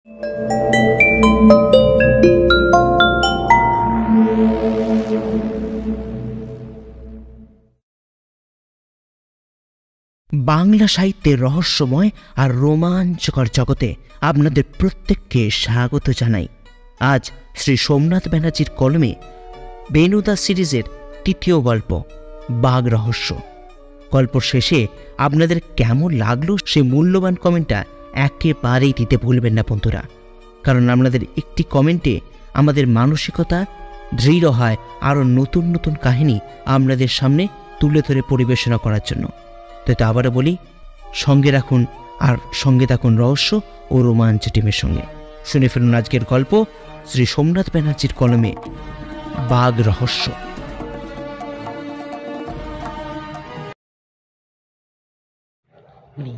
বাংলা সাহিত্যের রহস্যময় আর রোমাঞ্চকর জগতে আপনাদের প্রত্যেককে স্বাগত জানাই। আজ শ্রী সোমনাথ ব্যানার্জির কলমে বেনুদা সিরিজের তৃতীয় গল্প বাঘ রহস্য। গল্প শেষে আপনাদের কেমন লাগলো সে মূল্যবান কমেন্টটা একেবারেই দিতে ভুলবেন না বন্ধুরা, কারণ আপনাদের একটি কমেন্টে আমাদের মানসিকতা দৃঢ় হয় আরও নতুন নতুন কাহিনী আপনাদের সামনে তুলে ধরে পরিবেশনা করার জন্য। তো আবারও বলি, সঙ্গে রাখুন আর সঙ্গে থাকুন রহস্য ও রোমাঞ্চ টিমের সঙ্গে। শুনে ফেলুন আজকের গল্প শ্রী সোমনাথ ব্যানার্জির কলমে বাঘ রহস্য।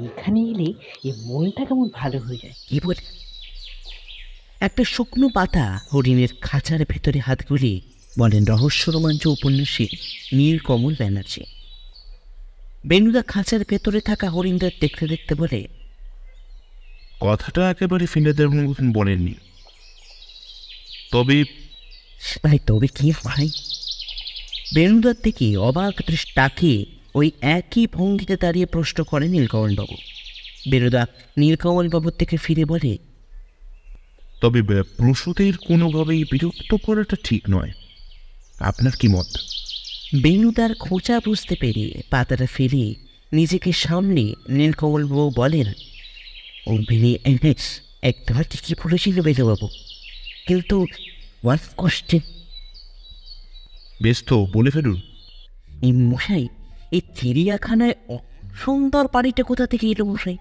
এখানে এলে এই মনটা কেমন ভালো হয়ে যায়। কি বলে? একটা শুকনো পাতা হরিণের খাঁচার ভেতরে হাত গুলিয়ে বলেন রহস্য রোমাঞ্চ উপন্যাসী নীলকমল ব্যানার্জি। বেনুদা খাঁচার ভেতরে থাকা হরিণদের দেখতে দেখতে বলে, কথাটা একেবারে ফিনেদের মতন বলেননি, তবে তবে কি ভাই? বেনুদার থেকে অবাক দৃষ্টি তাকিয়ে ওই একই ভঙ্গিতে দাঁড়িয়ে প্রশ্ন করে নীলকমলবাবু। বেনুদা নীলকমলবাবুর থেকে ফিরে বলে, তবে প্রসূতির কোনোভাবেই বিরক্ত করাটা ঠিক নয়। আপনার কি মত? বেনুদার খোঁচা বুঝতে পেরে পাতাটা ফেলিয়ে নিজেকে সামনে নীলকমলবাবু বলেন, ও বেরিয়ে একবার ঠিকই বলেছিল বেনুবাবু, কিন্তু ওয়ান কোশ্চেন। বেশ, তো বলে ফেলুন। এই মশাই, এই চিড়িয়াখানায় সুন্দর বাড়িটা কোথা থেকে এলো মশাই?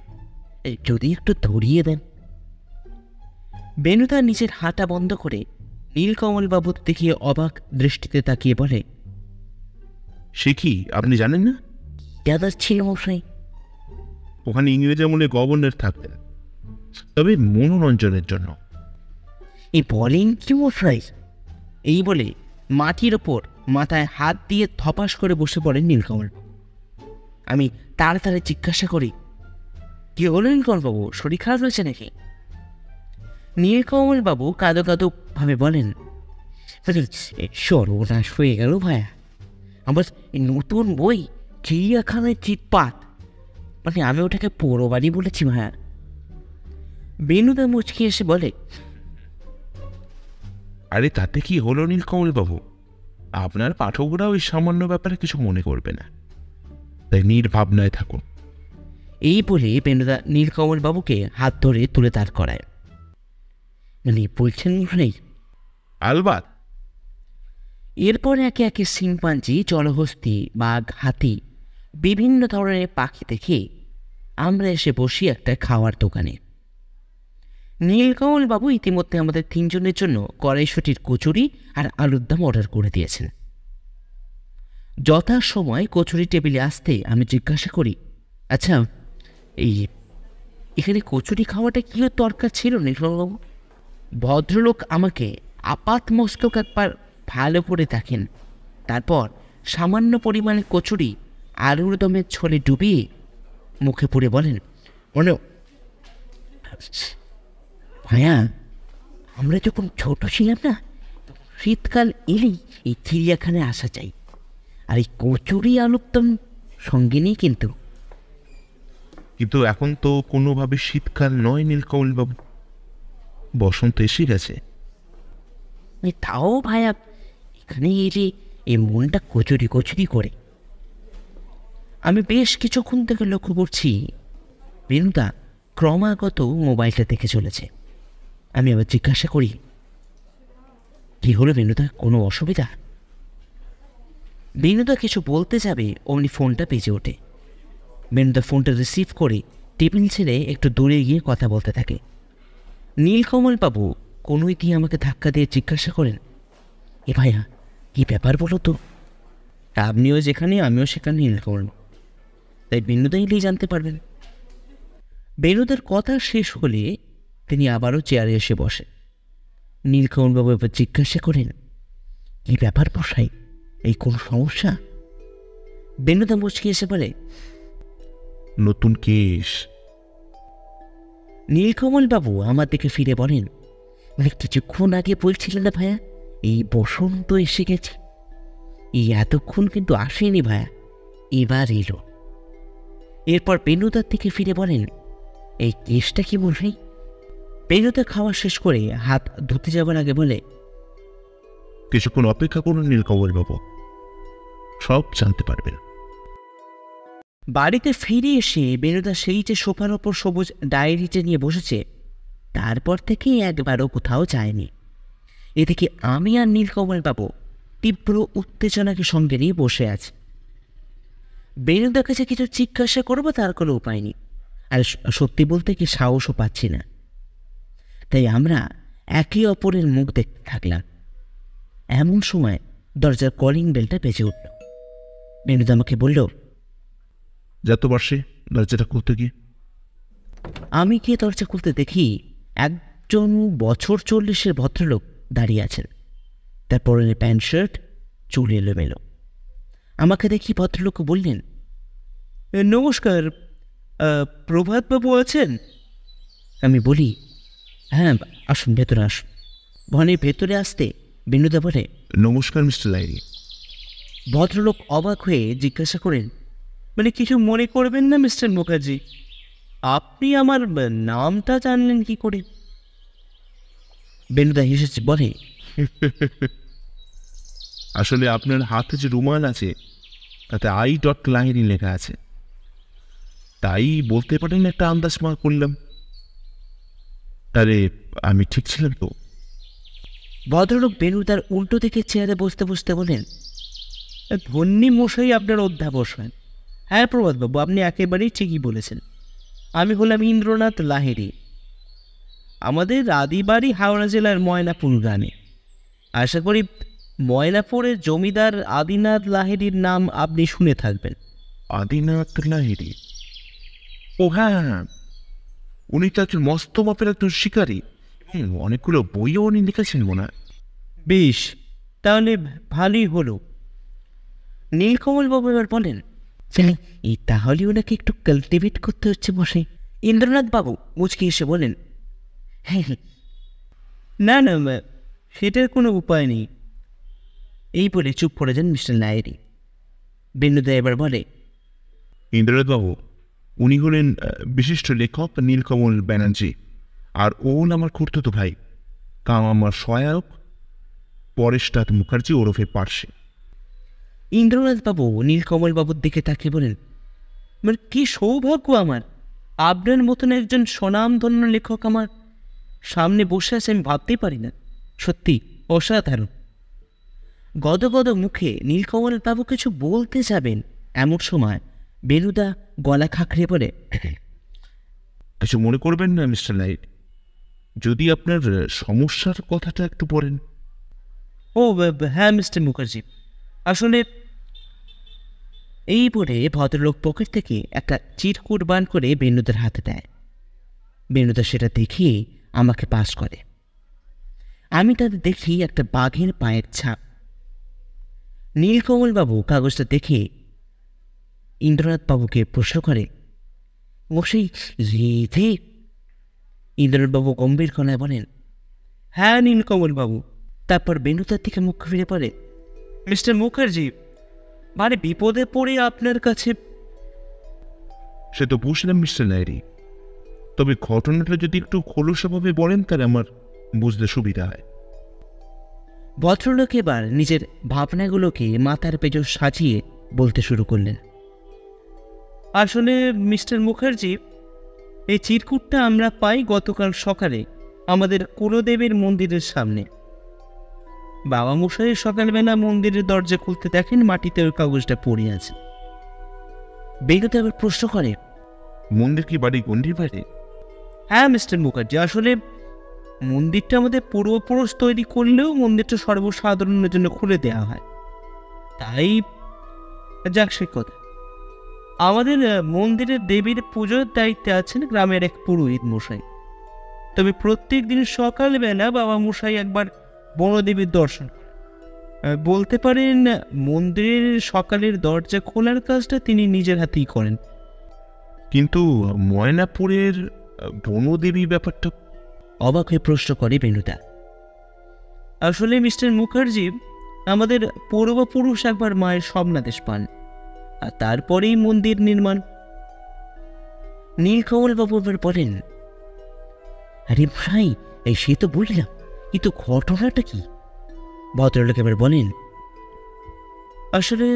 যদি একটু ধরিয়ে দেন। বেনুদা নিজের হাঁটা বন্ধ করে নীলকমলবাবুর দেখিয়ে অবাক দৃষ্টিতে তাকিয়ে বলে, সে কি, আপনি জানেন না? দাদা ছিল মশাই। ওখানে ইংরেজ আমলে গভর্নর থাকতেন, তবে মনোরঞ্জনের জন্য। এই বলেন কি মশাই? এই বলে মাটির ওপর মাথায় হাত দিয়ে ধপাস করে বসে পড়েন নীলকমল। আমি তাড়াতাড়ি জিজ্ঞাসা করি, কি হলো নীলকমলবাবু, শরীর খারাপ হয়েছে নাকি? নীলকমলবাবু কাঁদো কাঁদো ভাবে বলেন, সর্বনাশ হয়ে গেল ভাইয়া, আমার নতুন বই চিড়িয়াখানায় চিৎপাত, মানে আমি ওটাকে পোড়ো বাড়ি বলেছি ভাইয়া। বেনুদা মুচকি এসে বলে, আরে তাতে কি হলো নীলকমল বাবু, আপনার পাঠকরা ওই সামান্য ব্যাপারে কিছু মনে করবে না, তাই নির্ভাবনায় থাকুন। এই বলে বেনুদা নীলকমলবাবুকে হাত ধরে তুলে দাঁড় করায়। মানে বলছেন মশাই? আলবাত। এরপর একে একে শিম্পাঞ্জি, জলহস্তি, বাঘ, হাতি, বিভিন্ন ধরনের পাখি দেখে আমরা এসে বসি একটা খাওয়ার দোকানে। নীলকমলবাবু ইতিমধ্যে আমাদের তিনজনের জন্য কড়াইশুঁটির কচুরি আর আলুর দম অর্ডার করে দিয়েছেন। যথাসময় কচুরি টেবিলে আসতে আমি জিজ্ঞাসা করি, আচ্ছা এখানে কচুরি খাওয়াটা কি দরকার ছিল নীলকমলবাবু? ভদ্রলোক আমাকে আপাত মস্তক একবার ভালো করে দেখেন, তারপর সামান্য পরিমাণে কচুরি আলুর দমের ঝোলে ডুবিয়ে মুখে পুড়ে বলেন, ভাইয়া, আমরা যখন ছোট ছিলাম না, শীতকাল এলেই এই চিড়িয়াখানায় আসা চাই, আর এই কচুরি আলুর দম সঙ্গে নেই। কিন্তু এখন তো কোনোভাবে শীতকাল নয় নীলকমল বাবু, বসন্ত এসে গেছে। তাও ভাইয়া, এখানে এলে এই মনটা কচুরি কচুরি করে। আমি বেশ কিছুক্ষণ থেকে লক্ষ্য করছি বেনুদা ক্রমাগত মোবাইলটা দেখে চলেছে। আমি আবার জিজ্ঞাসা করি, কি হলো বেনুদা, কোনো অসুবিধা? বেনুদা কিছু বলতে যাবে অমনি ফোনটা বেজে ওঠে। বেনুদা ফোনটা রিসিভ করে টেবিল ছেড়ে একটু দূরে গিয়ে কথা বলতে থাকে। নীলকমলবাবু কোনোই দিয়ে আমাকে ধাক্কা দিয়ে জিজ্ঞাসা করেন, এ ভাইয়া, কি ব্যাপার বলো তো? আপনিও যেখানে আমিও সেখানে নীলকমল, তাই বেনুদা এলেই জানতে পারবেন। বেনুদার কথা শেষ হলে তিনি আবারও চেয়ারে এসে বসে। নীলকমলবাবু এবার জিজ্ঞাসা করেন, কি ব্যাপার মশাই, এই কোনো সমস্যা? বেনুদা মুচকি এসে বলে, নতুন কেস। নীলকমল বাবু আমার দিকে ফিরে বলেন, কিছুক্ষণ আগে বলছিলেন না ভাইয়া এই বসন্ত এসে গেছে, এই এতক্ষণ কিন্তু আসেনি ভাইয়া, এবার এলো। এরপর বেনুদার দিকে ফিরে বলেন, এই কেসটা কি বলবি? বেনুদা খাওয়া শেষ করে হাত ধুতে যাবার আগে বলে, কিছুক্ষণ অপেক্ষা করুন নীলকমল বাবু, সব জানতে পারবেন। বাড়িতে ফিরে এসে বেনুদা সেই যে সোফার ওপর সবুজ ডায়েরিটা নিয়ে বসেছে, তারপর থেকে একবারও কোথাও যায়নি। এদিকে আমি আর নীলকমল বাবু তীব্র উত্তেজনাকে সঙ্গে নিয়ে বসে আছি। বেনুদার কাছে কিছু জিজ্ঞাসা করবো তার কোনো উপায় নেই, আর সত্যি বলতে কি সাহসও পাচ্ছি না। তাই আমরা একে অপরের মুখ দেখতে থাকলাম। এমন সময় দরজার কলিং বেলটা বেজে উঠল। বেনুদা আমাকে বলল, যত বর্ষে দরজাটা খুলতে গিয়ে। আমি গিয়ে দরজা খুলতে দেখি একজন বছর 40-এর ভদ্রলোক দাঁড়িয়ে আছেন। তার পরনে প্যান্ট শার্ট, চুল এলোমেলো। আমাকে দেখি ভদ্রলোক বললেন, নমস্কার, প্রভাতবাবু আছেন? আমি বলি, হ্যাঁ আসুন, ভেতরে আসুন। ভনে ভেতরে আসতে বেনুদা বলে, নমস্কার মিস্টার লাহিড়ী। ভদ্রলোক অবাক হয়ে জিজ্ঞাসা করেন, মানে কিছু মনে করবেন না মিস্টার মুখার্জি, আপনি আমার নামটা জানলেন কি করে? বেনুদা হেসেছে, বলে, আসলে আপনার হাতে যে রুমাল আছে তাতে I.লাহিড়ী লেখা আছে, তাই বলতে পারেন একটা আন্দাজ করলাম। আরে আমি ঠিক ছিলাম তো? ভদ্রলোক বেনুদার উল্টো দিকে চেয়ারে বসতে বসতে বলেন, ধন্যী মশাই আপনার অধ্যাবসান। হ্যাঁ প্রভাতবাবু, আপনি একেবারেই ঠিকই বলেছেন। আমি হলাম ইন্দ্রনাথ লাহিড়ী। আমাদের আদিবাড়ি হাওড়া জেলার ময়নাপুর গ্রামে। আশা করি ময়নাপুরের জমিদার আদিনাথ লাহিড়ীর নাম আপনি শুনে থাকবেন। আদিনাথ লাহিড়ী? ও হ্যাঁ হ্যাঁ, উনি তো একজন মস্ত মাপের একজন শিকারী, এবং অনেকগুলো বইও উনি লিখেছেন মনে হয়। বেশ, তাহলে ভালোই হলো। নীলকমলবাবু এবার বলেন, এই তাহলে ওনাকে একটু কাল্টিভেট করতে হচ্ছে বসে। ইন্দ্রনাথ বাবু মুচকি এসে বলেন, হ্যাঁ না না, সেটার কোনো উপায় নেই। এই বলে চুপ করে যান মিস্টার লাহিড়ী। বেনুদা এবার বলে, ইন্দ্রনাথ বাবু, উনি হলেন বিশিষ্ট লেখক নীলকমল ব্যানার্জি, আর ওন আমার খুড়তুতো ভাই, কাম আমার সহায়ক পরেশনাথ মুখার্জি ওরফে পার্সে। ইন্দ্রনাথ বাবু নীলকমল বাবুর দিকে তাকিয়ে বলেন, মানে কি সৌভাগ্য আমার, আপনার মতন একজন স্বনামধন্য লেখক আমার সামনে বসে আছে, আমি ভাবতেই পারি না। সত্যি অসাধারণ। গদগদ মুখে নীলকমল বাবু কিছু বলতে যাবেন, এমন সময় বেনুদা গলা খাঁকড়ে বলে, কিছু মনে করবেন না মিস্টার লাহিড়ী, যদি আপনার সমস্যার কথাটা একটু বলেন। ও হ্যাঁ মিস্টার মুখার্জি, আসলে এই বলে ভদ্রলোক পকেট থেকে একটা চিরকুট বান করে বেনুদার হাতে দেয়। বেনুদা সেটা দেখিয়ে আমাকে পাস করে। আমি তাদের দেখি একটা বাঘের পায়ের ছাপ। নীলকমলবাবু কাগজটা দেখে ইন্দ্রনাথ বাবুকে প্রশ্ন করে, মশাই রেধে? ইন্দ্রনাথ বাবু গম্ভীর গলায় বলেন, হ্যাঁ নীলকমল বাবু। তারপর বেনুদার দিকে মুখ ফিরে পড়ে, মিস্টার মুখার্জি, মানে বিপদে পড়ে আপনার কাছে। সে তো বুঝলাম মিস্টার লাহিড়ী, তবে ঘটনাটা যদি একটু খোলসাভাবে বলেন তাহলে আমার বুঝতে সুবিধা হয়। ভদ্রলোক এবার নিজের ভাবনাগুলোকে মাথার পেছন সাজিয়ে বলতে শুরু করলেন, আসলে মিস্টার মুখার্জি, এই চিরকুটটা আমরা পাই গতকাল সকালে আমাদের কুলদেবের মন্দিরের সামনে। বাবা মশাই সকালবেলা মন্দিরের দরজা খুলতে দেখেন মাটিতে ওই কাগজটা পড়ে আছে। বেনুদা আবার প্রশ্ন করে, মন্দির কি বাড়ি গন্ডির বাইরে? হ্যাঁ মিস্টার মুখার্জি, আসলে মন্দিরটা আমাদের পূর্বপুরুষ তৈরি করলেও মন্দিরটা সর্বসাধারণের জন্য খুলে দেওয়া হয়, তাই যাক সে কথা। আমাদের মন্দিরের দেবীর পুজোর দায়িত্বে আছেন গ্রামের এক পুরোহিত মশাই। তবে প্রত্যেক দিন সকালবেলা বাবা মশাই একবার বনদেবীর দর্শন করেন। বলতে পারেন মন্দিরের সকালের দরজা খোলার কাজটা তিনি নিজের হাতেই করেন। কিন্তু ময়নাপুরের বনদেবী ব্যাপারটা? অবাক হয়ে প্রশ্ন করে বেনুদা। আসলে মিস্টার মুখার্জি, আমাদের পূর্বপুরুষ একবার মায়ের স্বপ্নাদেশ পান, আর তারপরেই মন্দির নির্মাণ। নীলকমল বাবু এবার বলেন, আরে ভাই, এই সে তো বুঝলাম, কিন্তু ঘটনাটা কি? ভদ্রলোক এবার বলেন, আসলে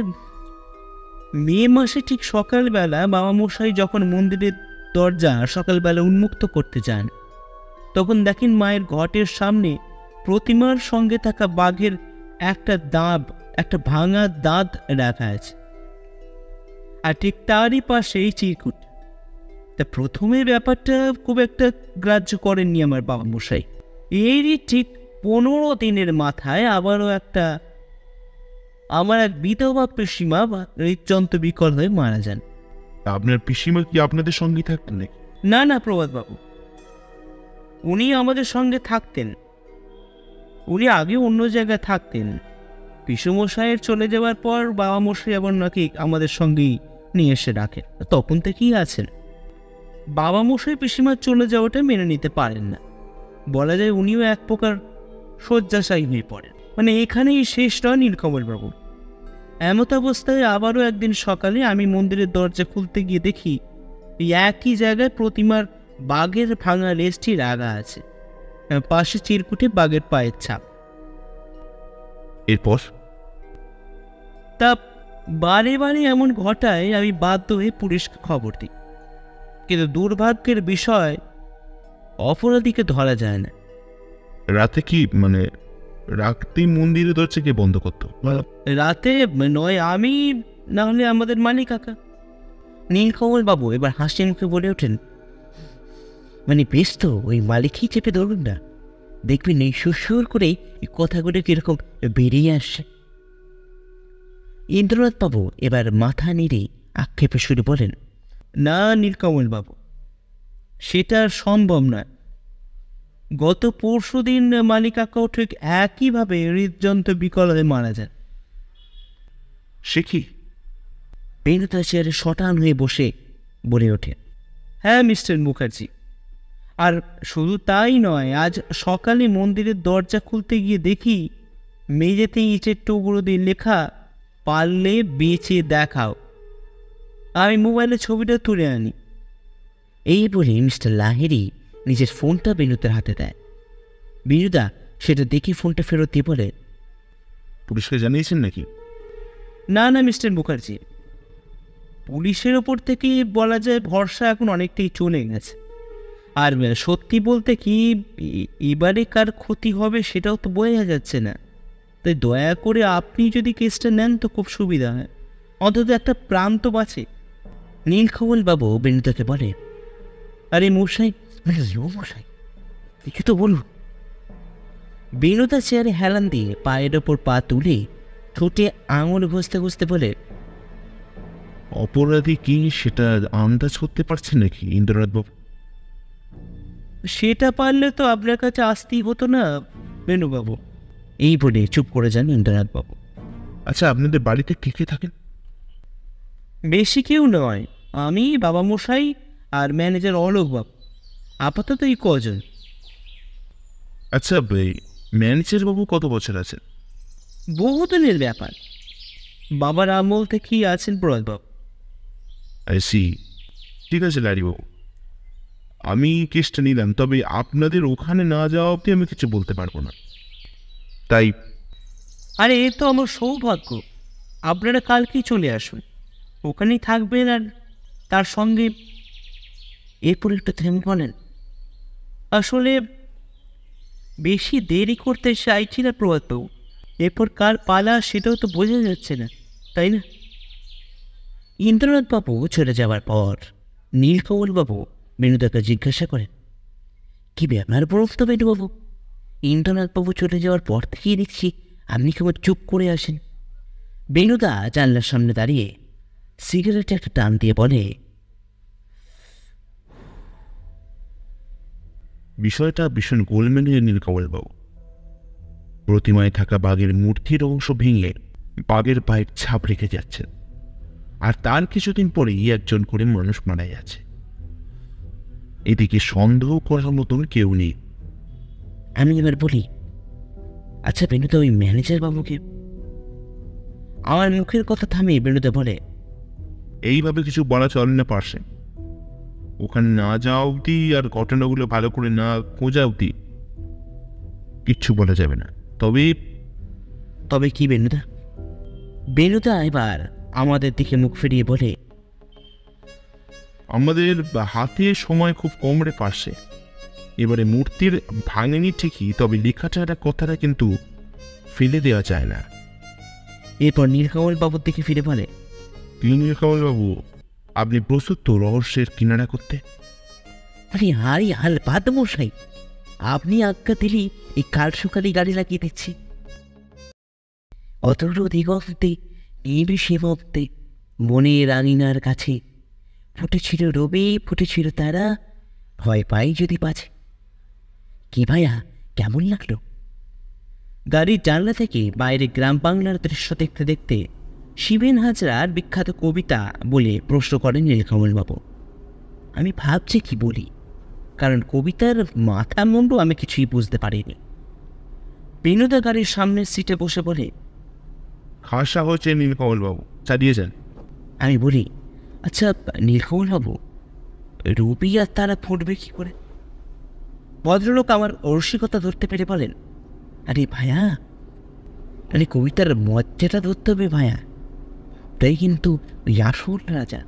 মে মাসে ঠিক সকালবেলা বাবা মশাই যখন মন্দিরের দরজা সকালবেলা উন্মুক্ত করতে যান, তখন দেখেন মায়ের ঘটের সামনে প্রতিমার সঙ্গে থাকা বাঘের একটা ভাঙা দাঁত রাখা আছে, আর ঠিক তারই পাশে এই চিরকুট। তা প্রথমে ব্যাপারটা খুব একটা গ্রাহ্য করেননি আমার বাবা মশাই। এরই ঠিক 15 দিনের মাথায় আবারও আমার এক বিধবা পিসিমা হৃদযন্ত্র বিকল হয়ে মারা যান। আপনার পিসিমা কি আপনাদের সঙ্গী থাকতেন নাকি? না প্রভাতবাবু, উনি আমাদের সঙ্গে থাকতেন। উনি আগে অন্য জায়গায় থাকতেন। পিসুমশাইয়ের চলে যাওয়ার পর বাবা মশাই আবার নাকি আমাদের সঙ্গেই নিয়ে এসে রাখেন, তখন থেকেই আছেন। বাবা মশাই পিসিমার চলে যাওয়াটা মেনে নিতে পারেন না, বলা যায় উনিও এক প্রকার শয্যাশায়ী হয়ে পড়েন। মানে এখানেই শেষ নয় নীলকমলবাবু। এমত অবস্থায় আবারও একদিন সকালে আমি মন্দিরের দরজা খুলতে গিয়ে দেখি এই একই জায়গায় প্রতিমার বাঘের ভাঙা লেজটি রাগা আছে, পাশে চিরকুটে বাঘের পায়ের ছাপ। এরপর? তা বারে বারে এমন ঘটায় আমি বাধ্য হয়ে পুলিশকে খবর দিই, কিন্তু দুর্ভাগ্যের বিষয় অপরাধীকে ধরা যায় না। রাতে কি রাতেই মন্দিরের দরজা কে বন্ধ করতো? রাতে নয় আমি, না হলে আমাদের মালিক কাকা। নীলকমল বাবু এবার হাসি মুখে বলে ওঠেন, বেশ তো, ওই মালিকই চেপে ধরুন না, দেখবেন এই সুর করেই এই কথাগুলো কিরকম বেরিয়ে আসছে। ইন্দ্রনাথ বাবু এবার মাথা নেড়ে আক্ষেপে সুরে বলেন, না নীলকমল বাবু, সেটা সম্ভব নয়। গত পরশুদিন মালিক কাকাও ঠিক একইভাবে হৃদযন্ত্র বিকল হয়ে মারা যান। সে কি? বেনুদা চেয়ারে শটান হয়ে বসে বলে ওঠে, হ্যাঁ মিস্টার মুখার্জি, আর শুধু তাই নয়, আজ সকালে মন্দিরের দরজা খুলতে গিয়ে দেখি মেঝেতে ইটের টুকরো দিয়ে লেখা, পারলে বেঁচে দেখাও। আমি মোবাইলে ছবিটা তুলে আনি। এই বলে মিস্টার লাহিড়ী নিজের ফোনটা বেনুদার হাতে দেয়। বেনুদা সেটা দেখে ফোনটা ফেরত দিয়ে বলে, পুলিশকে জানিয়েছেন নাকি? না মিস্টার মুখার্জি, পুলিশের ওপর থেকে বলা যায় ভরসা এখন অনেকটাই চলে গেছে। আর সত্যি বলতে কি, এবারে কার ক্ষতি হবে সেটাও তো বোঝা যাচ্ছে না। তাই দয়া করে আপনি যদি কেসটা নেন তো খুব সুবিধা হয়, অন্তত একটা প্রাণ তো বাঁচে। নীলকমল বাবু বেনুদাকে বলে, আরে মশাই, মশাই কিছু তো বলুন। বেনুদা চেয়ারে হেলান দিয়ে পায়ের ওপর পা তুলে ঠোঁটে আঙুল ঘষতে ঘষতে বলে, অপরাধী কি সেটা আন্দাজ করতে পারছেন নাকি ইন্দ্রনাথ বাবু? সেটা পারলে তো আপনার কাছে আসতেই হতো না বেনুবাবু। এই বলে চুপ করে যান ইন্দ্রনাথ বাবু। আচ্ছা, আপনাদের বাড়িতে কে কে থাকেন? বেশি কেউ নয়, আমি, বাবা মশাই আর ম্যানেজার অলোক বাবু, আপাতত এই কজন। আচ্ছা, ম্যানেজার বাবু কত বছর আছেন? বহুদিনের ব্যাপার, বাবার আমল থেকেই আছেন প্রভাতবাবু। সি, ঠিক আছে লারিবাবু, আমি কেসটা নিলাম, তবে আপনাদের ওখানে না যাওয়া অবধি আমি কিছু বলতে পারবো না। তাই আরে এ তো আমার সৌভাগ্য, আপনারা কালকেই চলে আসুন, ওখানেই থাকবেন। আর তার সঙ্গে, এরপর একটু থেমে বলেন, আসলে বেশি দেরি করতে চাইছি না প্রভাতবাবু, এরপর কার পালা সেটাও তো বোঝা যাচ্ছে না, তাই না? ইন্দ্রনাথ বাবু চলে যাওয়ার পর নীলকমল বাবু বেনুদাকে জিজ্ঞাসা করেন, কি ব্যাপার বলুন তো বেনুবাবু, ইন্দ্রনাথ বাবু চলে যাওয়ার পর থেকেই দেখছি আপনি কেমন চুপ করে আসেন। বেনুদা জানলার সামনে দাঁড়িয়ে সিগারেটে একটা টান দিয়ে বলে, বিষয়টা ভীষণ গোলমেলে নীলকমল বাবু। প্রতিমায় থাকা বাঘের মূর্তির অংশ ভেঙে বাঘের পায়ের ছাপ রেখে যাচ্ছেন, আর তার কিছুদিন পরেই একজন করে মানুষ মারা যাচ্ছে। এদিকে সন্দেহ করার মতন কেউ নেই। আমি এবার বলি, আচ্ছা বেনুদা, ওই ম্যানেজার বাবুকে? আমার মুখের কথা থামিয়ে বেনুদা বলে, এইভাবে কিছু বলা চলে না পার্শ্বে। ওখানে না যাওয়া অবধি আর ঘটনাগুলো ভালো করে না খোঁজা অবধি কিচ্ছু বলা যাবে না। তবে তবে কি বেনুদা? বেনুদা এবার আমাদের দিকে মুখ ফিরিয়ে বলে, আমাদের হাতে সময় খুব কম রে পার্শ্বে। এবারে মূর্তির ভাঙেনি ঠিকই, তবে লেখাটার কথাটা কিন্তু ফেলে দেওয়া যায় না। এরপর নীলকমল বাবুর দিকে ফিরে বলে, নীলকমলবাবু, আপনি প্রস্তুত তো রহস্যের কিনারা করতে? আরে হারি হাল বাদ মশাই, আপনি আজ্ঞা দিলি এই কাল সকালে গাড়ি লাগিয়ে দিচ্ছি। অতর দিগন্তে নিবিষে মধ্যে মনের আঙিনার কাছে ফুটেছিল রবি, ফুটেছিল তারা, ভয় পাই যদি পাছে। কি ভাইয়া, কেমন লাগলো? গাড়ির জানলা থেকে বাইরে গ্রাম বাংলার দৃশ্য দেখতে দেখতে শিবেন হাজরার বিখ্যাত কবিতা বলে প্রশ্ন করেন নীলকমলবাবু। আমি ভাবছি কি বলি, কারণ কবিতার মাথা মুন্ডু আমি কিছুই বুঝতে পারিনি। বিনোদা গাড়ির সামনের সিটে বসে বলে, খাসা হচ্ছে নীলকমলবাবু, চালিয়ে যান। আমি বলি, আচ্ছা নীলকমলবাবু, রবি আর তারা ফুটবে কি করে? ভদ্রলোক আমার রসিকতা ধরতে পেরে বলেন, আরে ভাইয়া, আরে কবিতার মজ্জাটা ধরতে হবে ভাইয়া, তাই কিন্তু ওই আসল রাজা।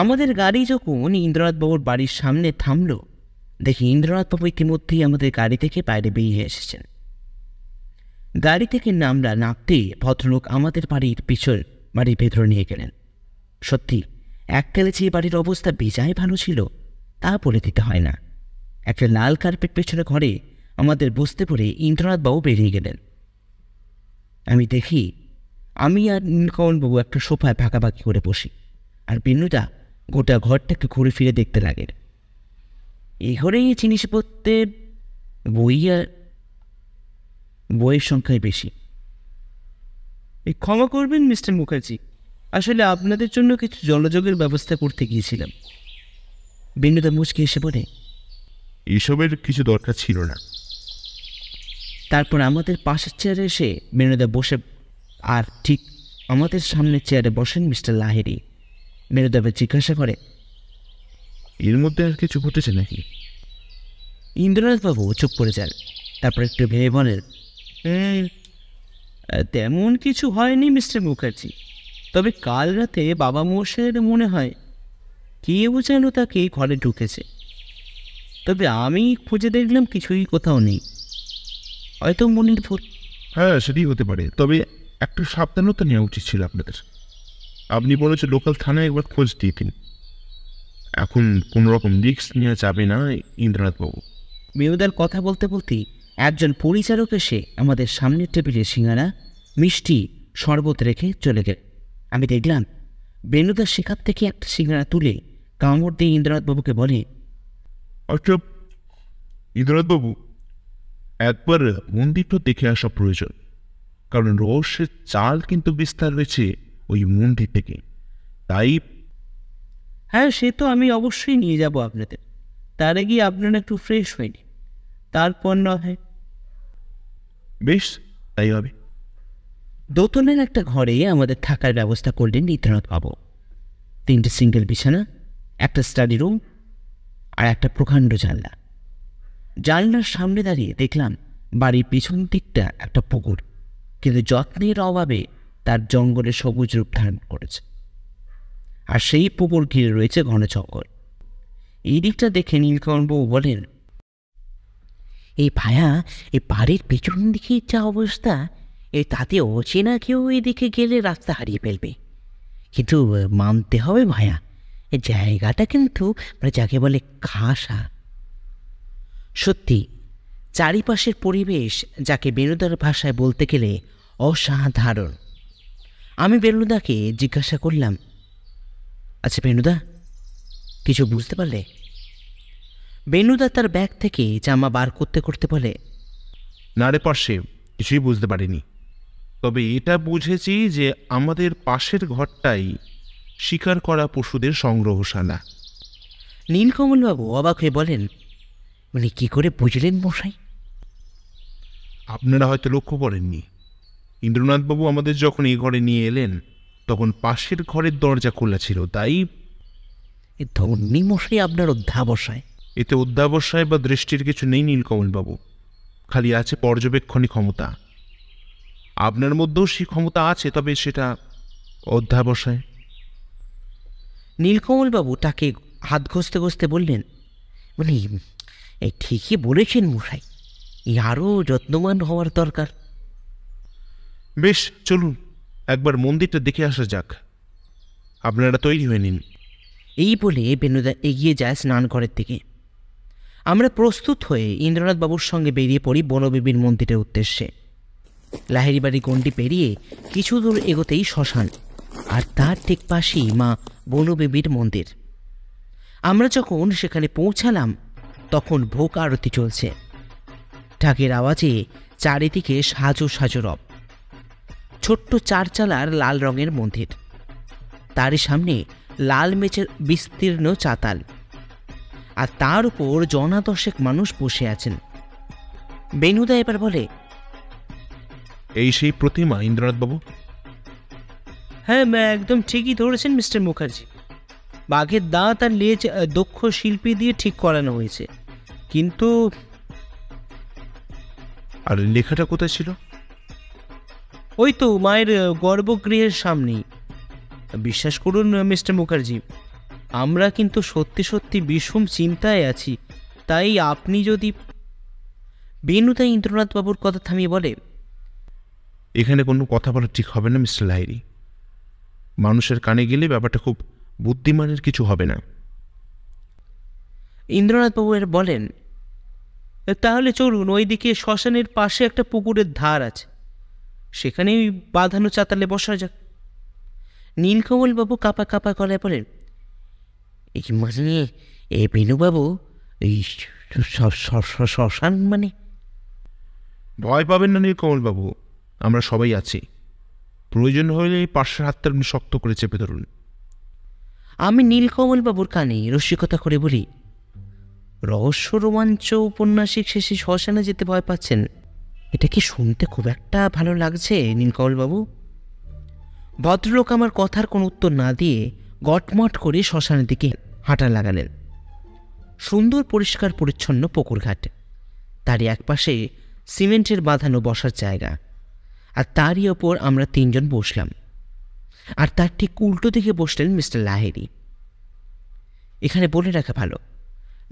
আমাদের গাড়ি যখন ইন্দ্রনাথবাবুর বাড়ির সামনে থামল, দেখি ইন্দ্রনাথবাবু ইতিমধ্যেই আমাদের গাড়ি থেকে বাইরে বেরিয়ে এসেছেন। গাড়ি থেকে নামতে ভদ্রলোক আমাদের বাড়ির বাড়ির ভেতরে নিয়ে গেলেন। সত্যি এককালে যে বাড়ির অবস্থা বেজায় ভালো ছিল তা বলে দিতে হয় না। একটা লাল কার্পেট পেছনে ঘরে আমাদের বসতে পড়ে ইন্দ্রনাথবাবু বেরিয়ে গেলেন। আমি দেখি আমি আর নীলকমলবাবু একটা সোফায় ভাগাভাগি করে বসি, আর বিনুদা গোটা ঘরটাকে ঘুরে ফিরে দেখতে লাগেন। এই ঘরেই জিনিসপত্রের বইয়ের সংখ্যাই বেশি। এই ক্ষমা করবেন মিস্টার মুখার্জি, আসলে আপনাদের জন্য কিছু জলযোগের ব্যবস্থা করতে গিয়েছিলাম। বিনুদা মুচকে এসে বলে, এসবের কিছু দরকার ছিল না। তারপর আমাদের পাশের চেয়ারে এসে বিনুদা বসে, আর ঠিক আমাদের সামনের চেয়ারে বসেন মিস্টার লাহিড়ী। বিনুদা জিজ্ঞাসা করে, এর মধ্যে আর কিছু ঘটেছে নাকি? ইন্দ্রনাথবাবু চুপ করে যান, তারপর একটু ভেবে বলেন, তেমন কিছু হয়নি মিস্টার মুখার্জি, তবে কাল রাতে বাবা মশাইয়ের মনে হয় কেউ যেন তাকে ঘরে ঢুকেছে। তবে আমি খুঁজে দেখলাম কিছুই কোথাও নেই, হয়তো মনির ভুল। হ্যাঁ, সেটাই হতে পারে, তবে একটু সাবধানতা নেওয়া উচিত ছিল আপনাদের। আপনি বলেছেন লোকাল থানায় একবার খোঁজ দিয়ে দিন। এখন কোনো রকম রিস্ক নেওয়া যাবে না ইন্দ্রনাথবাবু। বিনোদার কথা বলতে বলতেই একজন পরিচারক এসে আমাদের সামনের টেবিলে সিঙ্গারা, মিষ্টি, শরবত রেখে চলে গেল। আমি দেখলাম বেনুদার সেখান থেকে একটা সিঙ্গারা তুলে কামড় দিয়ে ইন্দ্রনাথবাবুকে বলে, আচ্ছা ইন্দ্রনাথবাবু, একবার মন্দিরটা দেখে আসা প্রয়োজন, কারণ রহস্যের চাল কিন্তু বিস্তার হয়েছে ওই মন্দির থেকে। তাই হ্যাঁ, সে তো আমি অবশ্যই নিয়ে যাব আপনাদের। তার আগে আপনারা একটু ফ্রেশ হয়নি, তারপর না হয়। বেশ, তাই হবে। দোতলার একটা ঘরে আমাদের থাকার ব্যবস্থা করলেন ইন্দ্রনাথবাবু। 3টে সিঙ্গেল বিছানা, একটা স্টাডি রুম আর একটা প্রকাণ্ড জানলা। জানলার সামনে দাঁড়িয়ে দেখলাম বাড়ির পিছন দিকটা একটা পুকুর, কিন্তু যত্নের অভাবে তার জঙ্গলে সবুজ রূপ ধারণ করেছে, আর সেই পুকুর ঘিরে রয়েছে ঘন জঙ্গল। এই দিকটা দেখে নীলকমলবাবু বলেন, এই ভায়া, এই বাড়ির পেছন দিকে যা অবস্থা, তাতে অচেনা কেউ এদিকে গেলে রাস্তা হারিয়ে ফেলবে। কিন্তু মানতে হবে ভায়া, এই জায়গাটা কিন্তু যাকে বলে খাসা। সত্যি চারিপাশের পরিবেশ যাকে বেনুদার ভাষায় বলতে গেলে অসাধারণ। আমি বেনুদাকে জিজ্ঞাসা করলাম, আচ্ছা বেনুদা, কিছু বুঝতে পারলে? বেনুদা তার ব্যাগ থেকে জামা বার করতে করতে বলে, না রে পাশে, কিছুই বুঝতে পারিনি। তবে এটা বুঝেছি যে আমাদের পাশের ঘরটাই শিকার করা পশুদের সংগ্রহশালা। নীলকমলবাবু অবাক হয়ে বলেন, মানে কি করে বুঝলেন মশাই? আপনারা হয়তো লক্ষ্য করেননি, ইন্দ্রনাথবাবু আমাদের যখন এই ঘরে নিয়ে এলেন তখন পাশের ঘরের দরজা খোলা ছিল, তাই এ ধন্যী মশাই আপনার অধ্যাবসায়। এতে অধ্যাবসায় বা দৃষ্টির কিছু নেই নীলকমলবাবু, খালি আছে পর্যবেক্ষণী ক্ষমতা। আপনার মধ্যেও সেই ক্ষমতা আছে, তবে সেটা অধ্যাবসায়। নীলকমলবাবু তাকে হাত ঘষতে ঘষতে বললেন, মানে এই ঠিকই বলেছেন মশাই, আরও যত্নবান হওয়ার দরকার। বেশ, চলুন একবার মন্দিরটা দেখে আসা যাক। আপনারা তৈরি হয়ে নিন। এই বলে বেনুদা এগিয়ে যায় স্নানঘরের দিকে। আমরা প্রস্তুত হয়ে ইন্দ্রনাথবাবুর সঙ্গে বেরিয়ে পড়ি বনবিবির মন্দিরের উদ্দেশ্যে। লাহেরিবাড়ি গণ্ডি পেরিয়ে কিছু দূর এগোতেই শ্মশান, আর তার ঠিক পাশেই মা বনবিবির মন্দির। আমরা যখন সেখানে পৌঁছালাম তখন ভোগ আরতি চলছে। ঢাকের আওয়াজে চারিদিকে সাজো সাজো রব। ছোট্ট চারচালার লাল রঙের মন্দির, তারই সামনে লাল মেচের বিস্তীর্ণ চাতাল, আর তার উপর জনা দশেক মানুষ বসে আছেন। বেনুদা এবার বলে, এই সেই প্রতিমা ইন্দ্রনাথবাবু? হ্যাঁ, একদম ঠিকই ধরেছেন মিস্টার মুখার্জি। বাঘের দাঁত আর লেজ দক্ষ শিল্পী দিয়ে ঠিক করানো হয়েছে, কিন্তু আর লেখাটা কোথায় ছিল? ওই তো মায়ের গর্ভগৃহের সামনেই। বিশ্বাস করুন মিস্টার মুখার্জি, আমরা কিন্তু সত্যি সত্যি বিষম চিন্তায় আছি। তাই আপনি যদি... বেনুদা ইন্দ্রনাথবাবুর কথা থামিয়ে বলে, এখানে কোনো কথা বলা ঠিক হবে না মিস্টার লাহিড়ী। মানুষের কানে গেলে ব্যাপারটা খুব বুদ্ধিমানের কিছু হবে না। ইন্দ্রনাথবাবু এর বলেন, তাহলে চলুন, ওইদিকে শ্মশানের পাশে একটা পুকুরের ধার আছে, সেখানেই বাঁধানো চাতালে বসা যাক। নীলকমলবাবু কাপা কাপা গলায় বলেন, এই মানে এ বেনুবাবু, এই শ্মশান মানে? ভয় পাবেন না নীলকমলবাবু, আমরা সবাই আছি। প্রয়োজন হলে এই পাশের হাতটা আপনি শক্ত করে চেপে ধরুন। আমি নীলকমলবাবুর কানে রসিকতা করে বলি, রহস্য রোমাঞ্চ উপন্যাসিক শেষে শ্মশানে যেতে ভয় পাচ্ছেন, এটা কি শুনতে খুব একটা ভালো লাগছে নীলকমলবাবু? ভদ্রলোক আমার কথার কোনো উত্তর না দিয়ে গটমট করে শ্মশানের দিকে হাঁটা লাগালেন। সুন্দর পরিষ্কার পরিচ্ছন্ন পুকুরঘাট, তারই একপাশে সিমেন্টের বাঁধানো বসার জায়গা, আর তারই ওপর আমরা তিনজন বসলাম। আর তার ঠিক উল্টো দিকে বসলেন মিস্টার লাহিড়ী। এখানে বলে রাখা ভালো,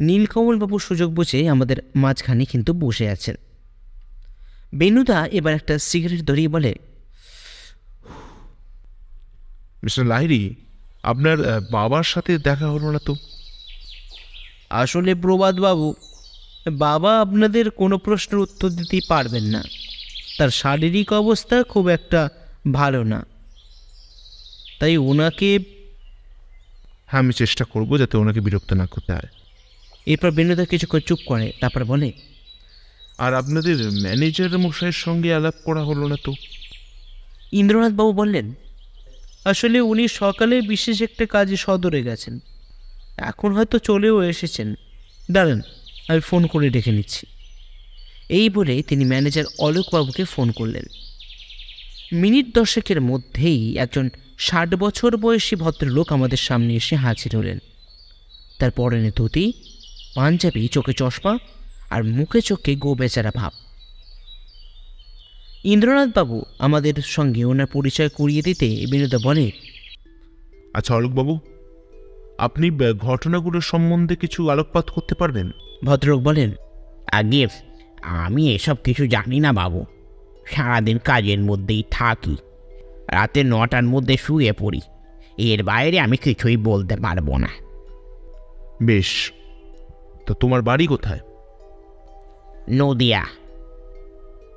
নীলকমলবাবু সুযোগ বুঝে আমাদের মাঝখানে কিন্তু বসে আছেন। বেনুদা এবার একটা সিগারেট ধরিয়ে বলে, মিস্টার লাহিড়ী, আপনার বাবার সাথে দেখা হলো না তো? আসলে প্রবাদবাবু, বাবা আপনাদের কোনো প্রশ্নের উত্তর দিতেই পারবেন না। তার শারীরিক অবস্থা খুব একটা ভালো না, তাই ওনাকে... হ্যাঁ, আমি চেষ্টা করবো যাতে ওনাকে বিরক্ত না করতে হয়। এরপর বেনুদা কিছুক্ষণ চুপ করে, তারপর বলে, আর আপনাদের ম্যানেজার মশাইয়ের সঙ্গে আলাপ করা হলো না তো? ইন্দ্রনাথবাবু বললেন, আসলে উনি সকালে বিশেষ একটা কাজে সদরে গেছেন, এখন হয়তো চলেও এসেছেন। দাঁড়ান, আমি ফোন করে ডেকে নিচ্ছি। এই বলে তিনি ম্যানেজার অলোকবাবুকে ফোন করলেন। মিনিট দশেকের মধ্যেই একজন 60 বছর বয়সী ভদ্রলোক আমাদের সামনে এসে হাজির হলেন। তার পরনে ধুতি, পাঞ্জাবি, চোখে চশমা, আর মুখে চোখে গো বেচারা ভাব। ইন্দ্রনাথবাবু আমাদের সঙ্গে ওনার পরিচয় করিয়ে দিতে বিনোদা বলে, আচ্ছা অলোকবাবু, আপনি ঘটনাগুলোর সম্বন্ধে কিছু আলোকপাত করতে পারবেন? ভদ্রলোক বলেন, আগে আমি এসব কিছু জানি না বাবু, সারাদিন কাজের মধ্যেই থাকি, রাতে 9টার মধ্যে শুয়ে পড়ি, এর বাইরে আমি কিছুই বলতে পারবো না। বেশ, তো তোমার বাড়ি কোথায়? নদিয়া।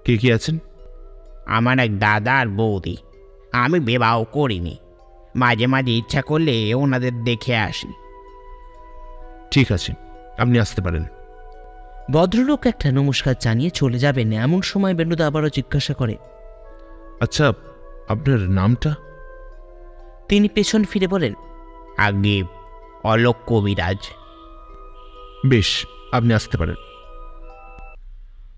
কে কে আছেন? আমার এক দাদা আর বৌদি। আমি বিবাহ করিনি, মাঝে মাঝে ইচ্ছা করলে ওনাদের দেখে আসি। ঠিক আছে, আপনি আসতে পারেন। ভদ্রলোক একটা নমস্কার জানিয়ে চলে যাবেন, এমন সময় বেনুদা আবারও জিজ্ঞাসা করে, আচ্ছা, আপনার নামটা? তিনি পেছন ফিরে বলেন, আগে অলোক কবিরাজ। বেশ, আপনি আসতে পারেন।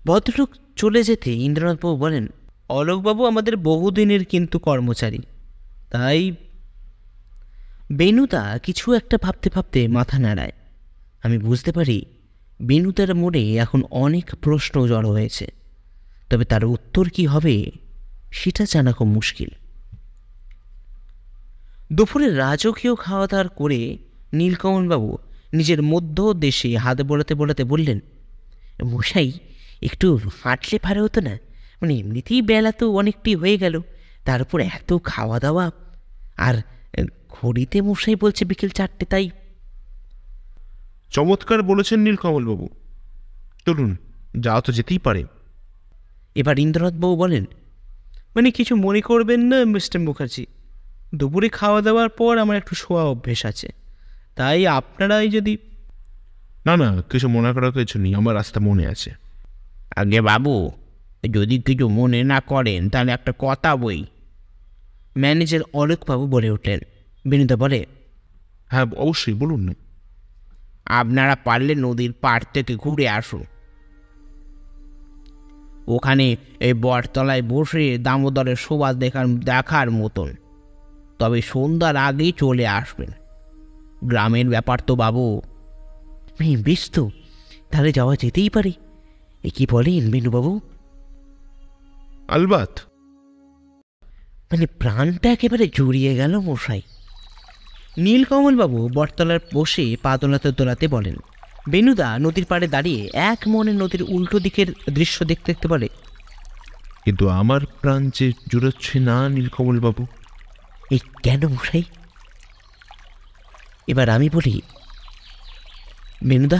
ভদ্রলোক চলে যেতে ইন্দ্রনাথবাবু বলেন, অলোকবাবু আমাদের বহুদিনের কিন্তু কর্মচারী, তাই বেনুদা কিছু একটা ভাবতে ভাবতে মাথা নাড়ায়। আমি বুঝতে পারি বেনুদার মনে এখন অনেক প্রশ্ন জড়ো হয়েছে, তবে তার উত্তর কি হবে সেটা জানা খুব মুশকিল। দুপুরে রাজকীয় খাওয়া দাওয়ার করে নীলকমলবাবু নিজের মধ্য দেশে হাত বোলাতে বোলাতে বললেন, মশাই একটু হাঁটলে ভালো হতো না? মানে এমনিতেই বেলা তো অনেকটি হয়ে গেল, তার উপর এত খাওয়া দাওয়া, আর ঘড়িতে মশাই বলছে বিকেল 4টে, তাই। চমৎকার বলেছেন নীলকমলবাবু, চলুন, যাওয়া তো যেতেই পারে। এবার ইন্দ্রনাথবাবু বলেন, মানে কিছু মনে করবেন না মিস্টার মুখার্জি, দুপুরে খাওয়া দাওয়ার পর আমার একটু শোয়া অভ্যেস আছে, তাই আপনারাই যদি। না না, কিছু মনে করার কিছু নেই, আমার রাস্তা মনে আছে। আগে বাবু, যদি কিছু মনে না করেন তাহলে একটা কথা বই। ম্যানেজার অলোকবাবু বলে উঠলেন। বেনুদা বলে, হ্যাঁ অবশ্যই, বলুন না। আপনারা পারলে নদীর পাড় থেকে ঘুরে আসুন। ওখানে এই বটতলায় বসে দামোদরের শোভা দেখার মতন, তবে সন্ধ্যার আগেই চলে আসবেন। গ্রামের ব্যাপার তো বাবু। বেশ তো, তাহলে যাওয়া যেতেই পারে। এ কি বলেন বেনুবাবু? আলবাত। মানে প্রাণটা একেবারে জুড়িয়ে গেল মশাই। নীলকমলবাবু বটতলার বসে পা দোলাতে দোলাতে বলেন। বেনুদা নদীর পাড়ে দাঁড়িয়ে এক মনে নদীর উল্টো দিকের দৃশ্য দেখতে দেখতে বলে, কিন্তু আমার প্রাণ যে জুড়াচ্ছে না নীলকমলবাবু। এই কেন মশাই? এবার আমি বলি, বেনুদা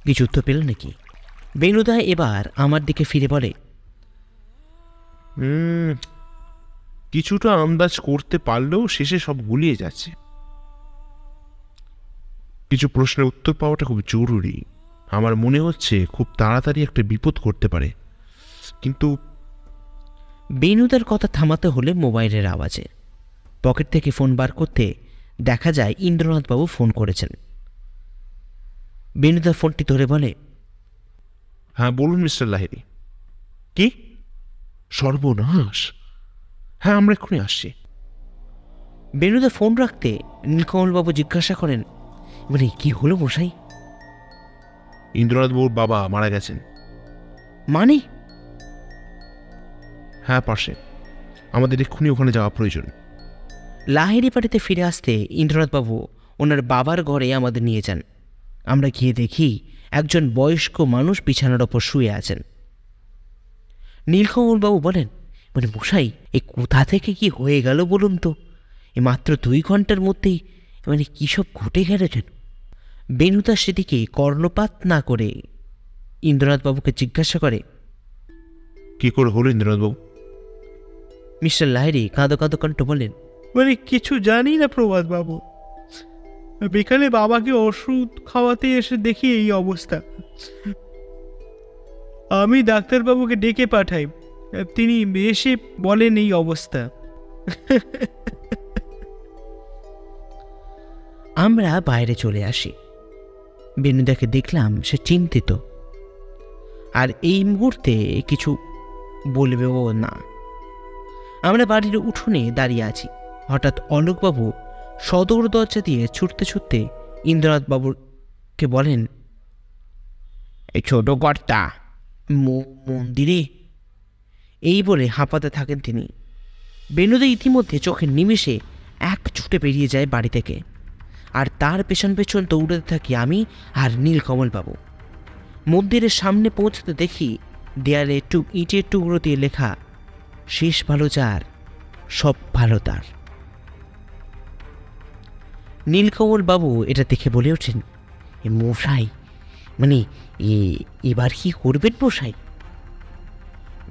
কিছু উত্তর পেল নাকি? বেনুদা এবার আমার দিকে ফিরে বলে, কিছুটা আন্দাজ করতে পারলেও শেষে সব গুলিয়ে যাচ্ছে। কিছু প্রশ্নের উত্তর পাওয়াটা খুব জরুরি। আমার মনে হচ্ছে খুব তাড়াতাড়ি একটা বিপদ করতে পারে, কিন্তু। বেনুদার কথা থামাতে হলে মোবাইলের আওয়াজে পকেট থেকে ফোন বার করতে দেখা যায় ইন্দ্রনাথবাবু ফোন করেছেন। বেনুদা ফোনটি ধরে বলে, হ্যাঁ বলুন মিস্টার লাহিড়ী। কি সর্বনাশ! হ্যাঁ, আমরা এক্ষুনি আসছি। বেনুদা ফোন রাখতে নীলকমলবাবু জিজ্ঞাসা করেন, মানে কি হলো মশাই? ইন্দ্রনাথবাবুর বাবা মারা গেছেন। মানে? হ্যাঁ, পাশে। আমাদের এক্ষুনি ওখানে যাওয়া প্রয়োজন। লাহিড়ী বাড়িতে ফিরে আসতে ইন্দ্রনাথবাবু ওনার বাবার ঘরে আমাদের নিয়ে যান। আমরা গিয়ে দেখি একজন বয়স্ক মানুষ বিছানার ওপর শুয়ে আছেন। নীলকমলবাবু বলেন, মানে মশাই এই কোথা থেকে কি হয়ে গেল বলুন তো? এ মাত্র 2 ঘন্টার মধ্যেই মানে কী সব ঘটে গেল যেন। বেনুদা সেদিকে কর্ণপাত না করে ইন্দ্রনাথবাবুকে জিজ্ঞাসা করে, কি করে হলো ইন্দ্রনাথবাবু? মিস্টার লাহিড়ী কাঁদো কাঁদো কণ্ঠ বলেন, মানে কিছু জানি না প্রভাত বাবু, বিকালে বাবাকে ওষুধ খাওয়াতে এসে দেখি এই অবস্থা। আমি ডাক্তারবাবুকে ডেকে পাঠাই, তিনি এসে বলেন এই অবস্থা। আমরা বাইরে চলে আসি। বেনুদাকে দেখলাম সে চিন্তিত, আর এই মুহূর্তে কিছু বলবেও না। আমরা বাড়ির উঠোনে দাঁড়িয়ে আছি। হঠাৎ অলোকবাবু সদর দরজা দিয়ে ছুটতে ছুটতে ইন্দ্রনাথবাবুকে বলেন, এই ছোট কর্তা, মন্দিরে। এই বলে হাঁপাতে থাকেন তিনি। বেনুদা ইতিমধ্যে চোখের নিমেষে এক ছুটে বেরিয়ে যায় বাড়ি থেকে, আর তার পেছন পেছন দৌড়াতে থাকি আমি আর নীলকমলবাবু। মন্দিরের সামনে পৌঁছতে দেখি দেয়ালে ইটের টুকরো দিয়ে লেখা, শেষ ভালো যার সব ভালো তার। নীলকমলবাবু এটা দেখে বলে ওঠেন, মশাই মানে এবার কি করবেন মশাই?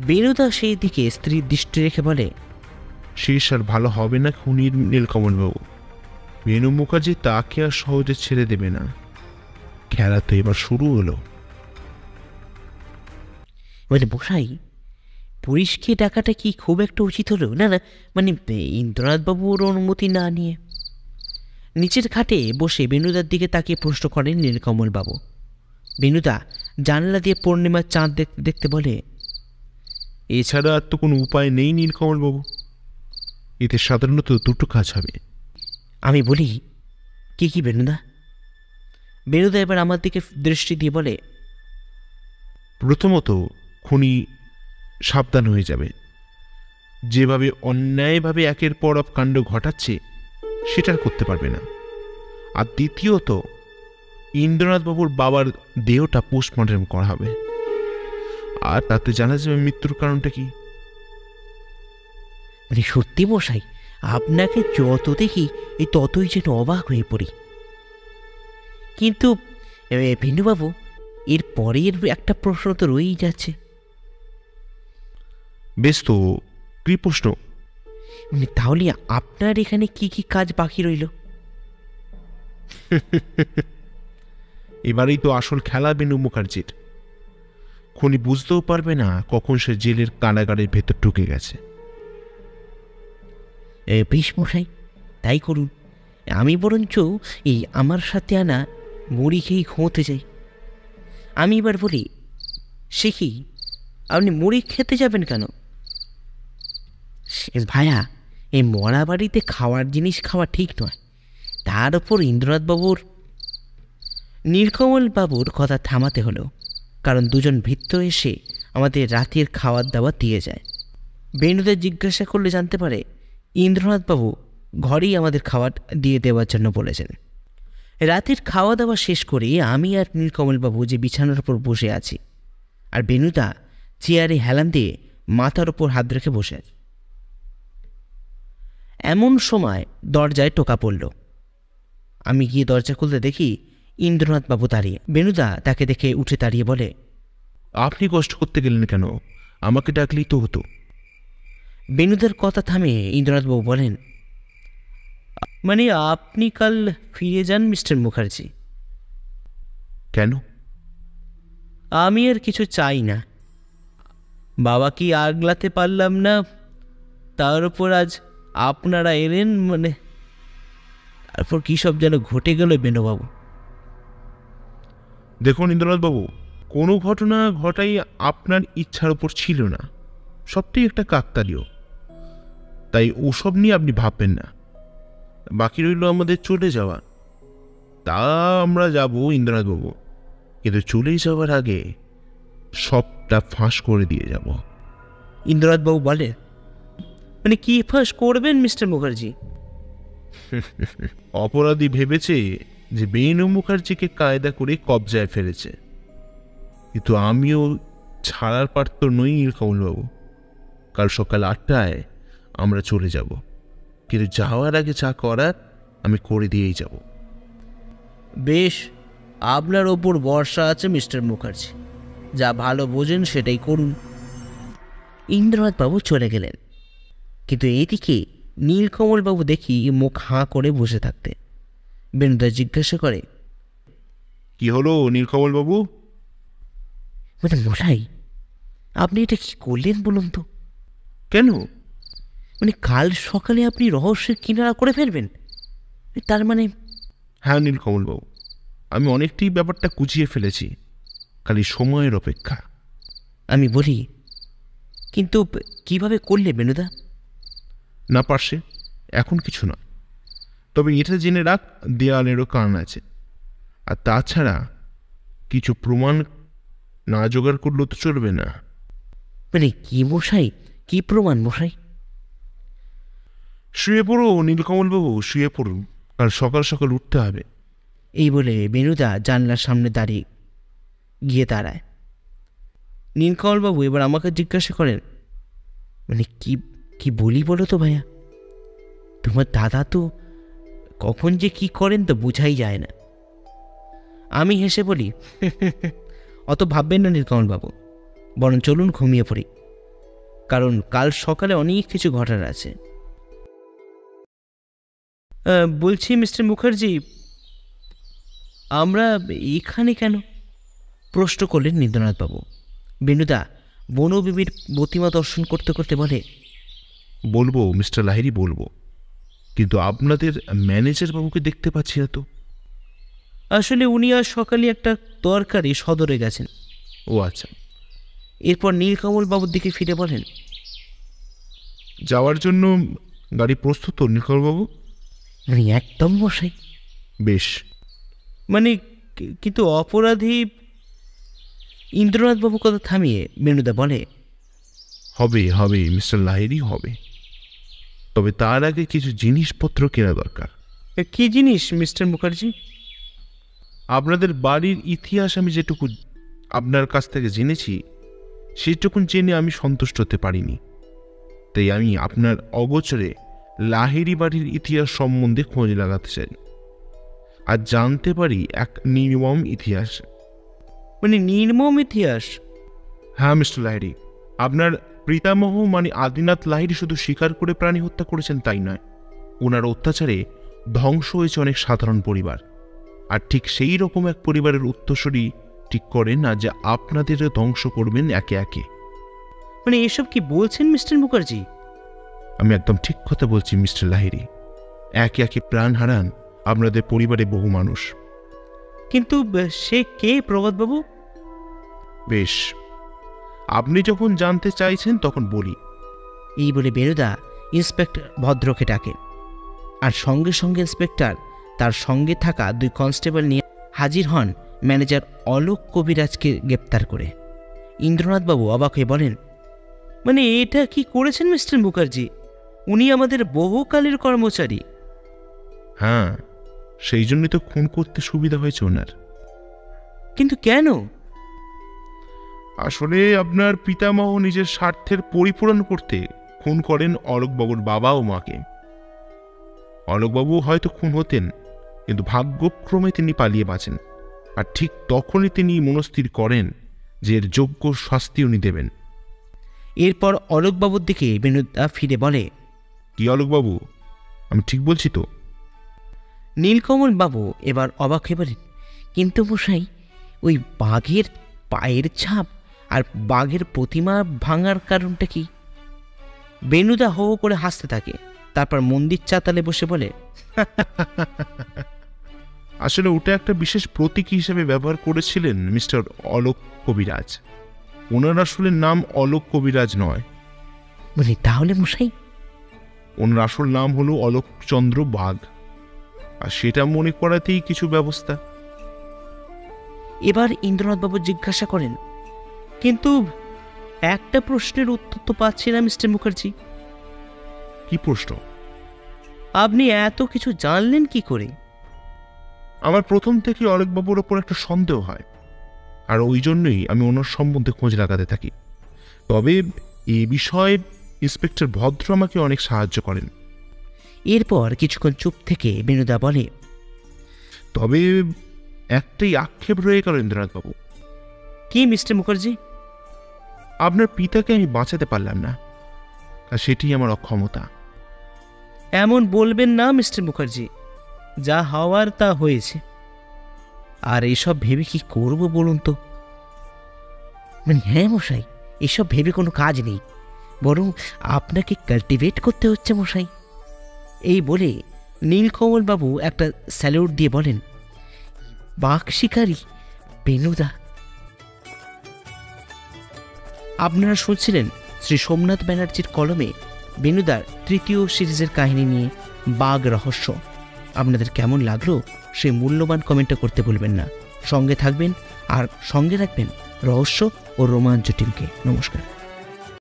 বেনুদা সেই দিকে স্ত্রীর দৃষ্টি রেখে বলে, শেষ আর ভালো হবে না খুনির নীলকমলবাবু। বেনু মুখার্জি তাকে আর সহজে ছেড়ে দেবে না। খেলা তো এবার শুরু হলো। মানে মশাই পুলিশকে ডাকাটা কি খুব একটা উচিত হলো? না না, মানে ইন্দ্রনাথবাবুর অনুমতি না নিয়ে। নিচের খাটে বসে বেনুদার দিকে তাকিয়ে প্রশ্ন করেন নীলকমলবাবু। বেনুদা জানলা দিয়ে পূর্ণিমার চাঁদ দেখতে দেখতে বলে, এছাড়া আর তো কোনো উপায় নেই নীলকমলবাবু। এতে সাধারণত দুটো কাজ হবে। আমি বলি, কি কি বেনুদা? বেনুদা এবার আমার দিকে দৃষ্টি দিয়ে বলে, প্রথমত খুনি সাবধান হয়ে যাবে, যেভাবে অন্যায়ভাবে একের পর এক কাণ্ড ঘটাচ্ছে সেটা আর করতে পারবে না। আর দ্বিতীয়ত ইন্দ্রনাথবাবুর বাবার দেহটা পোস্টমর্টম করা হবে, আর তাতে জানা যাবে মৃত্যুর কারণটা কি। মানে সত্যি মশাই, আপনাকে যত দেখি এই ততই যেন অবাক হয়ে পড়ি। কিন্তু ভিন্নুবাবু, এর পরের একটা প্রশ্ন তো রয়েই যাচ্ছে। বেশ, তো কি প্রশ্ন? মানে তাহলে আপনার এখানে কি কি কাজ বাকি রইল? এবারেই তো আসল খেলা বেনু মুখার্জির। খুনি বুঝতেও পারবে না কখন সে জেলের কারাগারের ভেতর ঢুকে গেছে। বেশ মশাই, তাই করুন। আমি বরঞ্চ এই আমার সাথে আনা মুড়ি খেয়েই ঘুমোতে যাই। আমি এবার বলি, সে কি, আপনি মুড়ি খেতে যাবেন কেন? ভাইয়া, এই মরা বাড়িতে খাওয়ার জিনিস খাওয়া ঠিক নয়। তার ওপর ইন্দ্রনাথবাবুর, নীলকমলবাবুর কথা থামাতে হলো, কারণ দুজন ভৃত্য এসে আমাদের রাতের খাওয়ার দাওয়া দিয়ে যায়। বেণুদের জিজ্ঞাসা করলে জানতে পারে ইন্দ্রনাথবাবু ঘরেই আমাদের খাবার দিয়ে দেওয়ার জন্য বলেছেন। রাতের খাওয়া দাওয়া শেষ করে আমি আর নীলকমলবাবু যে বিছানার ওপর বসে আছি, আর বেণুদা চেয়ারে হেলান দিয়ে মাথার ওপর হাত রেখে বসে আছে। এমন সময় দরজায় টোকা পড়ল। আমি গিয়ে দরজা খুলতে দেখি ইন্দ্রনাথবাবু দাঁড়িয়ে। বেণুদা তাকে দেখে উঠে দাঁড়িয়ে বলে, আপনি কষ্ট করতে গেলেন কেন? আমাকে ডাকলেই তো হতো। বেণুদার কথা থামে ইন্দ্রনাথবাবু বলেন, মানে আপনি কাল ফিরে যান মিস্টার মুখার্জি। কেন? আমি আর কিছু চাই না। বাবা কি আগলাতে পারলাম না, তার উপর আজ আপনারা এলেন, মানে তারপর কী সব যেন ঘটে গেল বেণুবাবু। দেখুন ইন্দ্রনাথবাবু, কোনো ঘটনা ঘটাই আপনার ইচ্ছার উপর ছিল না, সবটাই একটা কাকতালীয়। তাই ওসব নিয়ে আপনি ভাববেন না। বাকি রইল আমাদের চলে যাওয়া। তা আমরা যাব ইন্দ্রনাথবাবু, কিন্তু চলে যাওয়ার আগে সবটা ফাঁস করে দিয়ে যাব। ইন্দ্রনাথবাবু বলে, মানে কি ফাঁস করবেন মিস্টার মুখার্জি? অপরাধী ভেবেছে যে বেনু মুখার্জিকে কায়দা করে কবজায় ফেলেছে, কিন্তু আমিও ছাড়ার পাত্র নই নীলকমলবাবু। কাল সকাল 8টায় আমরা চলে যাব, কিন্তু যাওয়ার আগে যা করার আমি করে দিয়েই যাব। বেশ, আপনার ওপর ভরসা আছে মিস্টার মুখার্জি, যা ভালো বোঝেন সেটাই করুন। ইন্দ্রনাথবাবু চলে গেলেন, কিন্তু এইদিকে নীলকমলবাবু দেখি মুখ হাঁ করে বসে থাকতে। বেণুদা জিজ্ঞাসা করে, কি হলো নীলকমলবাবু? মানে মশাই, আপনি এটা কি করলেন বলুন তো? কেন? মানে কাল সকালে আপনি রহস্যের কিনারা করে ফেলবেন, তার মানে? হ্যাঁ নীলকমলবাবু, আমি অনেকটাই ব্যাপারটা কুচিয়ে ফেলেছি, খালি সময়ের অপেক্ষা। আমি বলি, কিন্তু কিভাবে করলে বেণুদা? না পারছে এখন কিছু নয়, তবে এটা জেনে রাখ দেয়ালেরও কারণ আছে। আর তাছাড়া কিছু প্রমাণ না জোগাড় করলেও তো চলবে না। মানে কি মশাই, কি প্রমাণ মশাই? শুয়ে পড়ো নীলকমলবাবু, শুয়ে পড়ুন, কাল সকাল সকাল উঠতে হবে। এই বলে বেণুদা জানলার সামনে দাঁড়িয়ে গিয়ে দাঁড়ায়। নীলকমলবাবু এবার আমাকে জিজ্ঞাসা করেন, মানে কি কি বলি বলো তো ভাইয়া? তোমার দাদা তো কখন যে কি করেন তো বোঝাই যায় না। আমি হেসে বলি, অত ভাববেন না নীলকমলবাবু, বরং চলুন ঘুমিয়ে পড়ি, কারণ কাল সকালে অনেক কিছু ঘটার আছে। বলছি মিস্টার মুখার্জি, আমরা এখানে কেন? প্রশ্ন করলেন নীলকমলবাবু। বেণুদা বনবিবির প্রতিমা দর্শন করতে করতে বলে, বলবো মিস্টার লাহিড়ী, বলবো, কিন্তু আপনাদের ম্যানেজার বাবুকে দেখতে পাচ্ছি না তো। আসলে উনি আজ সকালে একটা দরকারি সদরে গেছেন। ও আচ্ছা, এরপর নীলকমল বাবুর দিকে ফিরে বলেন, যাওয়ার জন্য গাড়ি প্রস্তুত তো নীলকমলবাবু? মানে একদম মশাই। বেশ। মানে কিন্তু অপরাধী। ইন্দ্রনাথ বাবু কথা থামিয়ে বেণুদা বলে, হবে হবে মিস্টার লাহিড়ী, হবে। তবে তার আগে কিছু জিনিসপত্র কেনা দরকার। কি জিনিস মিস্টার মুখার্জি? আপনাদের বাড়ির ইতিহাস আমি যেটুকু আপনার কাছ থেকে জেনেছি সেটুকু জেনে আমি সন্তুষ্ট হতে পারিনি। তাই আমি আপনার অগোচরে লাহিড়ী বাড়ির ইতিহাস সম্বন্ধে খোঁজ লাগাতে চাই আর জানতে পারি এক নির্মম ইতিহাস। মানে নির্মম ইতিহাস? হ্যাঁ মিস্টার লাহিড়ী, আপনার পিতামহ মানে আদিনাথ লাহিড়ী শুধু শিকার করে প্রাণী হত্যা করেছেন তাই নয়, ওনার অত্যাচারে ধ্বংস হয়েছে অনেক সাধারণ পরিবার। আর ঠিক সেই রকম এক পরিবারের উত্তরসূরি ঠিক করেন না যে আপনাদেরও ধ্বংস করবেন একে একে। মানে এসব কি বলছেন মিস্টার মুখার্জি? আমি একদম ঠিক কথা বলছি মিস্টার লাহিড়ী, একে একে প্রাণ হারান আপনাদের পরিবারে বহু মানুষ। কিন্তু সে কে প্রভাতবাবু? বেশ, আপনি যখন জানতে চাইছেন তখন বলি। এই বলে বেণুদা ইন্সপেক্টর ভদ্রকে ডাকেন, আর সঙ্গে সঙ্গে ইন্সপেক্টর তার সঙ্গে থাকা 2 কনস্টেবল নিয়ে হাজির হন ম্যানেজার অলোক কবিরাজকে গ্রেপ্তার করে। ইন্দ্রনাথবাবু অবাক হয়ে বলেন, মানে এটা কি করেছেন মিস্টার মুখার্জি? উনি আমাদের বহুকালের কর্মচারী। হ্যাঁ, সেই জন্যই তো খুন করতে সুবিধা হয়েছে ওনার। কিন্তু কেন? আসলে আপনার পিতামহ নিজের স্বার্থের পরিপূরণ করতে খুন করেন অলোকবাবুর বাবা ও মাকে। অলোকবাবু হয়তো খুন হতেন, কিন্তু ভাগ্যক্রমে তিনি পালিয়ে বাঁচেন। আর ঠিক তখনই তিনি মনস্থির করেন যে এর যোগ্য শাস্তি উনি দেবেন। এরপর অলোকবাবুর দিকে বেণুদা ফিরে বলে, কি অলোকবাবু, আমি ঠিক বলছি তো? নীলকমল বাবু এবার অবাক হয়ে বলেন, কিন্তু মশাই, ওই বাঘের পায়ের ছাপ আর বাঘের প্রতিমা ভাঙার কারণটা কি? বেণুদা হো হো করে হাসতে থাকে, তারপর মন্দির চাতালে বসে বলে, আসলে ওটা একটা বিশেষ প্রতীক হিসেবে ব্যবহার করেছিলেন মিস্টার অলোক কবিরাজ। ওনার আসলে নাম অলোক কবিরাজ নয়। বলি তাহলে মশাই? ওনার আসল নাম হলো অলোকচন্দ্র বাঘ, আর সেটা মনে করাতেই কিছু ব্যবস্থা। এবার ইন্দ্রনাথবাবু জিজ্ঞাসা করেন, কিন্তু একটা প্রশ্নের উত্তর তো পাচ্ছি না মিস্টার মুখার্জি। কি প্রশ্ন? আপনি এত কিছু জানলেন কি করে? আমার প্রথম থেকে অলোকবাবুর ওপর একটা সন্দেহ হয়, আর ওই জন্যই আমি ওনার সম্বন্ধে খোঁজ লাগাতে থাকি। তবে এই বিষয়ে ইন্সপেক্টর ভদ্র আমাকে অনেক সাহায্য করেন। এরপর কিছুক্ষণ চুপ থেকে বেণুদা বলে, তবে একটাই আক্ষেপ রয়ে গেল ইন্দ্রনাথবাবু। কি মিস্টার মুখার্জি? আপনার পিতাকে আমি বাঁচাতে পারলাম না, আর সেটি আমার অক্ষমতা। এমন বলবেন না মিস্টার মুখার্জি, যা হওয়ার তা হয়েছে। আর এসব ভেবে কি করব বলুন তো? মানে হ্যাঁ মশাই, এসব ভেবে কোনো কাজ নেই, বরং আপনাকে কাল্টিভেট করতে হচ্ছে মশাই। এই বলে নীলকমল বাবু একটা স্যালুট দিয়ে বলেন, বাঘ শিকারী বেণুদা। আপনারা শুনছিলেন শ্রী সোমনাথ ব্যানার্জির কলমে বেণুদার 3য় সিরিজের কাহিনী নিয়ে বাঘ রহস্য। আপনাদের কেমন লাগলো সেই মূল্যবান কমেন্টটা করতে ভুলবেন না। সঙ্গে থাকবেন আর সঙ্গে রাখবেন রহস্য ও রোমাঞ্চ টিমকে। নমস্কার।